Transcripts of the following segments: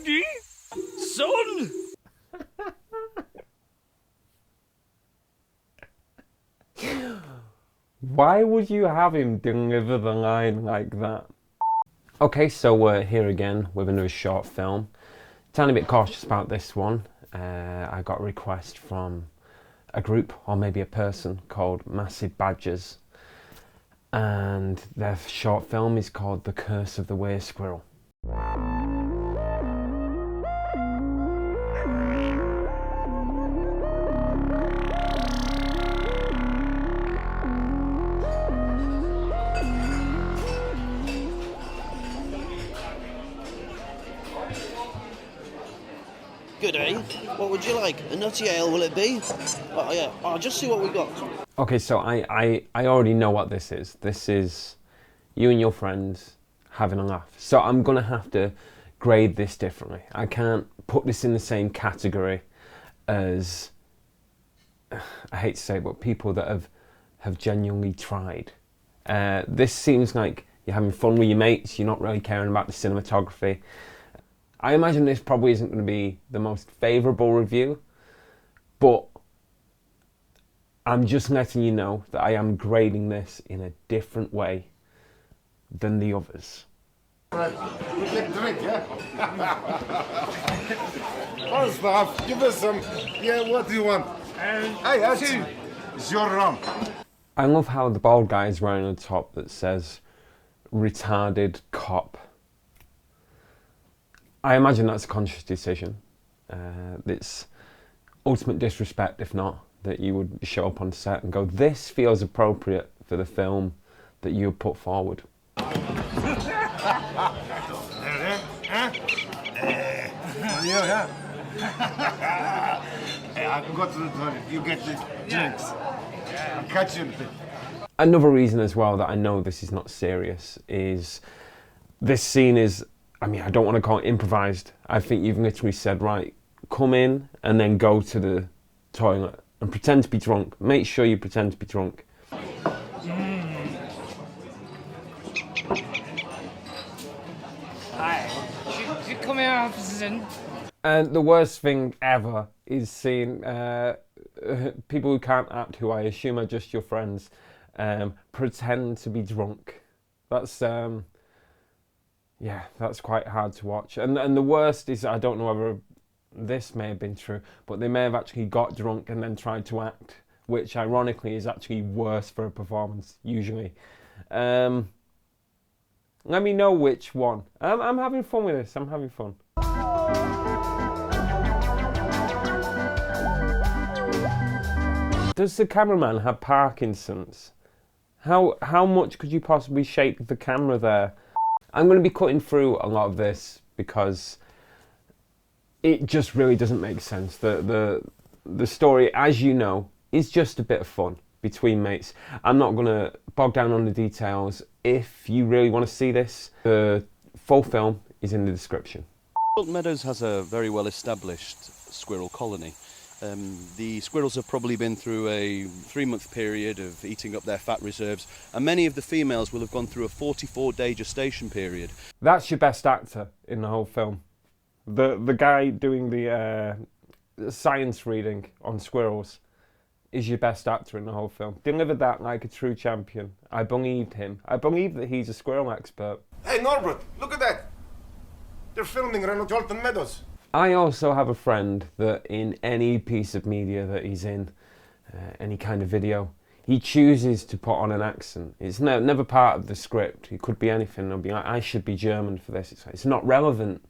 Daddy? Son? Why would you have him deliver the line like that? Okay, so we're here again with another short film. Tiny bit cautious about this one. I got a request from a group, or maybe a person, called Massive Badgers. And their short film is called The Curse of the Weirsquirrel. Good, eh? What would you like? A nutty ale, will it be? Oh, yeah. I'll just see what we got. Okay, so I already know what this is. This is you and your friends having a laugh. So I'm going to have to grade this differently. I can't put this in the same category as, I hate to say it, but people that have genuinely tried. This seems like you're having fun with your mates, you're not really caring about the cinematography. I imagine this probably isn't going to be the most favourable review, but I'm just letting you know that I am grading this in a different way than the others. We can drink, yeah? Oh, staff, give us some. Yeah, what do you want? Hey, Archie, it's your rum. I love how the bald guy is wearing a top that says retarded cop. I imagine that's a conscious decision. It's ultimate disrespect, if not, that you would show up on set and go, this feels appropriate for the film that you put forward. Yeah, I can go to the toilet. You get the drinks. I'll catch you in a bit. Another reason as well that I know this is not serious is this scene is, I mean, I don't want to call it improvised. I think you've literally said, right, come in and then go to the toilet and pretend to be drunk. Make sure you pretend to be drunk. Hi. Should come here, officer. And the worst thing ever is seeing people who can't act, who I assume are just your friends, pretend to be drunk. That's yeah, that's quite hard to watch. And the worst is, I don't know whether this may have been true, but they may have actually got drunk and then tried to act, which ironically is actually worse for a performance, usually. Let me know which one. I'm having fun with this, I'm having fun. Does the cameraman have Parkinson's? How much could you possibly shake the camera there? I'm going to be cutting through a lot of this because it just really doesn't make sense. The story, as you know, is just a bit of fun between mates. I'm not going to bog down on the details. If you really want to see this, the full film is in the description. Milton Meadows has a very well-established squirrel colony. The squirrels have probably been through a 3-month period of eating up their fat reserves, and many of the females will have gone through a 44-day gestation period. That's your best actor in the whole film. The guy doing the science reading on squirrels is your best actor in the whole film. Delivered that like a true champion. I believed him. I believe that he's a squirrel expert. Hey, Norbert, look at that. They're filming around Milton Meadows. I also have a friend that in any piece of media that he's in, any kind of video, he chooses to put on an accent. It's never part of the script. It could be anything. They'll be like, I should be German for this. It's not relevant.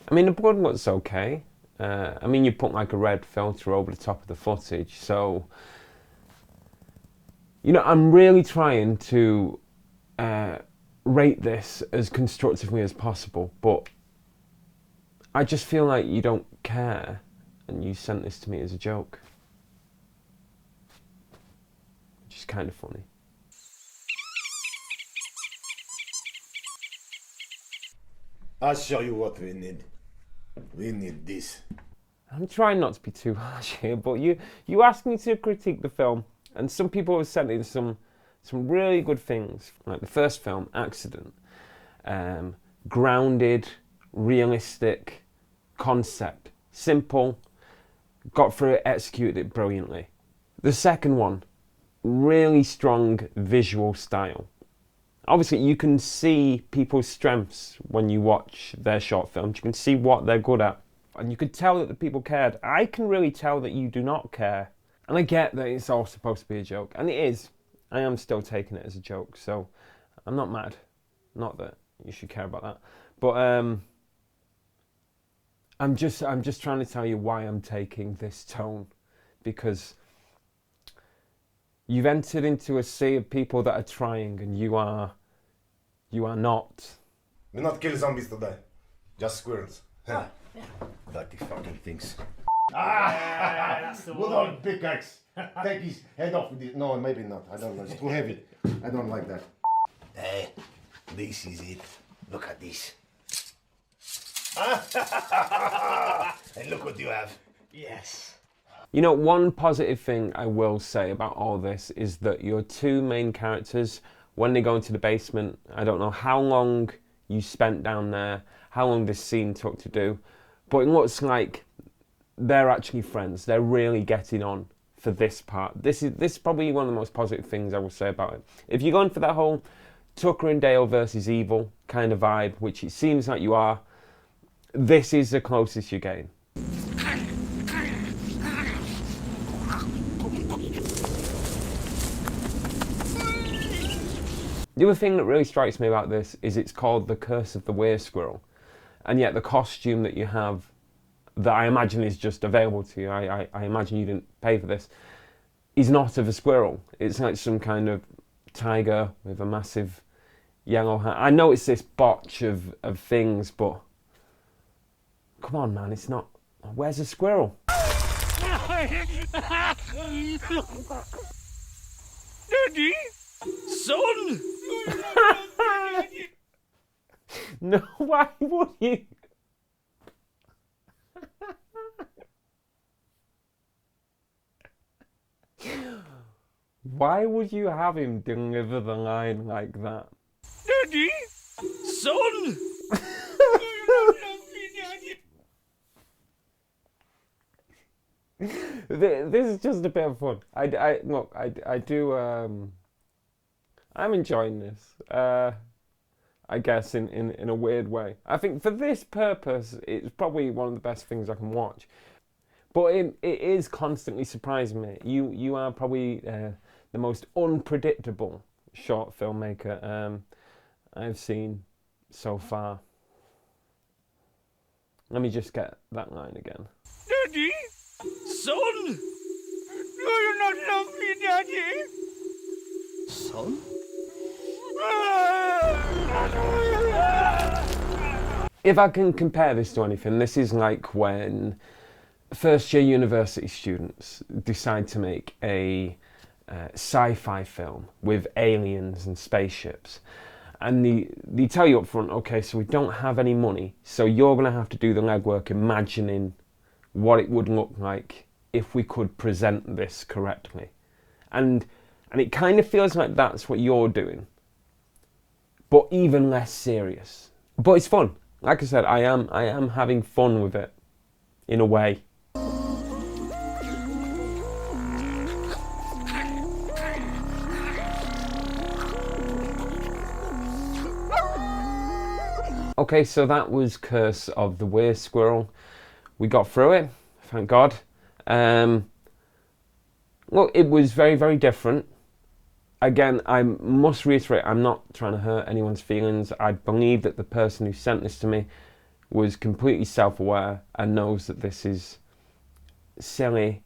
I mean, the blood looks okay. I mean, you put like a red filter over the top of the footage, so you know, I'm really trying to rate this as constructively as possible, but I just feel like you don't care and you sent this to me as a joke, which is kind of funny. I'll show you what we need. We need this. I'm trying not to be too harsh here, but you asked me to critique the film, and some people have sent in some really good things, like the first film, Accident. Grounded, realistic concept, simple, got through it, executed it brilliantly. The second one, really strong visual style. Obviously, you can see people's strengths when you watch their short films. You can see what they're good at. And you could tell that the people cared. I can really tell that you do not care. And I get that it's all supposed to be a joke. And it is. I am still taking it as a joke. So I'm not mad. Not that you should care about that. But I'm just trying to tell you why I'm taking this tone. Because you've entered into a sea of people that are trying, and you are not. We not kill zombies today, just squirrels. Dirty fucking things. That's the Good one. old pickaxe. Take his head off with it. No, maybe not. I don't know. It's too heavy. I don't like that. Hey, this is it. Look at this. And look what you have. Yes. You know, one positive thing I will say about all this is that your two main characters, when they go into the basement, I don't know how long you spent down there, how long this scene took to do, but it looks like they're actually friends. They're really getting on for this part. This is probably one of the most positive things I will say about it. If you're going for that whole Tucker and Dale versus evil kind of vibe, which it seems like you are, this is the closest you're getting. The other thing that really strikes me about this is it's called The Curse of the Weirsquirrel, and yet the costume that you have, that I imagine is just available to you, I imagine you didn't pay for this, is not of a squirrel. It's like some kind of tiger with a massive yellow hat. I know it's this botch of things, but come on, man, it's not. Where's a squirrel? Daddy? Son? No, why would you? Why would you have him deliver the line like that? Daddy? Son? This is just a bit of fun. Look, I do. I'm enjoying this. I guess in a weird way. I think for this purpose, it's probably one of the best things I can watch. But it is constantly surprising me. You are probably the most unpredictable short filmmaker I've seen so far. Let me just get that line again. Daddy? Son? Do you not love me, Daddy? Son? If I can compare this to anything, this is like when first-year university students decide to make a sci-fi film with aliens and spaceships. And they tell you up front, okay, so we don't have any money, so you're going to have to do the legwork imagining what it would look like if we could present this correctly. And it kind of feels like that's what you're doing, but even less serious. But it's fun. Like I said, I am having fun with it, in a way. Okay, so that was Curse of the Weirsquirrel. We got through it, thank God. Look, it was very, very different. Again, I must reiterate, I'm not trying to hurt anyone's feelings. I believe that the person who sent this to me was completely self-aware and knows that this is silly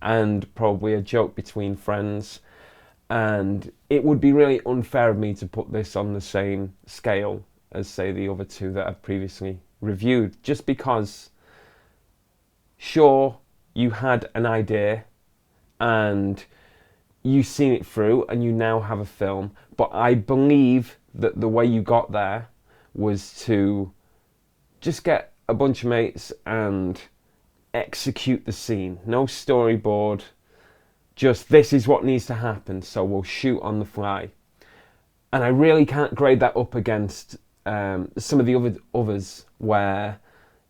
and probably a joke between friends. And it would be really unfair of me to put this on the same scale as, say, the other two that I've previously reviewed, just because, sure, you had an idea and you've seen it through and you now have a film, but I believe that the way you got there was to just get a bunch of mates and execute the scene. No storyboard. Just this is what needs to happen, so we'll shoot on the fly. And I really can't grade that up against some of the others where,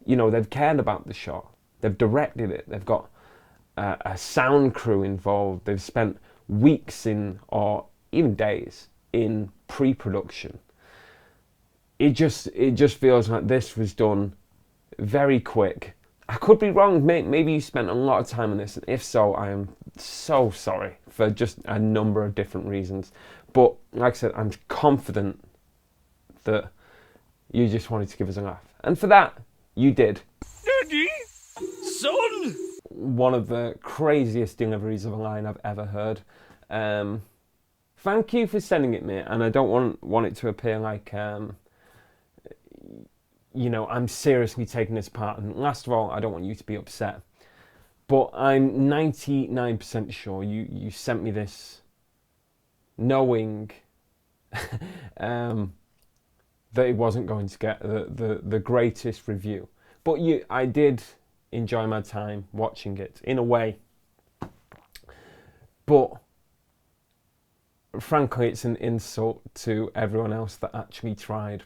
you know, they've cared about the shot. They've directed it. They've got a sound crew involved. They've spent weeks in, or even days, in pre-production. It just feels like this was done very quick. I could be wrong. Maybe you spent a lot of time on this, and if so, I am so sorry for just a number of different reasons. But like I said, I'm confident that you just wanted to give us a laugh, and for that, you did. Daddy? Son? One of the craziest deliveries of a line I've ever heard. Thank you for sending it, mate, and I don't want it to appear like you know, I'm seriously taking this part, and last of all, I don't want you to be upset. But I'm 99% sure you sent me this knowing that it wasn't going to get the greatest review. But I did enjoy my time watching it, in a way. But frankly, it's an insult to everyone else that actually tried.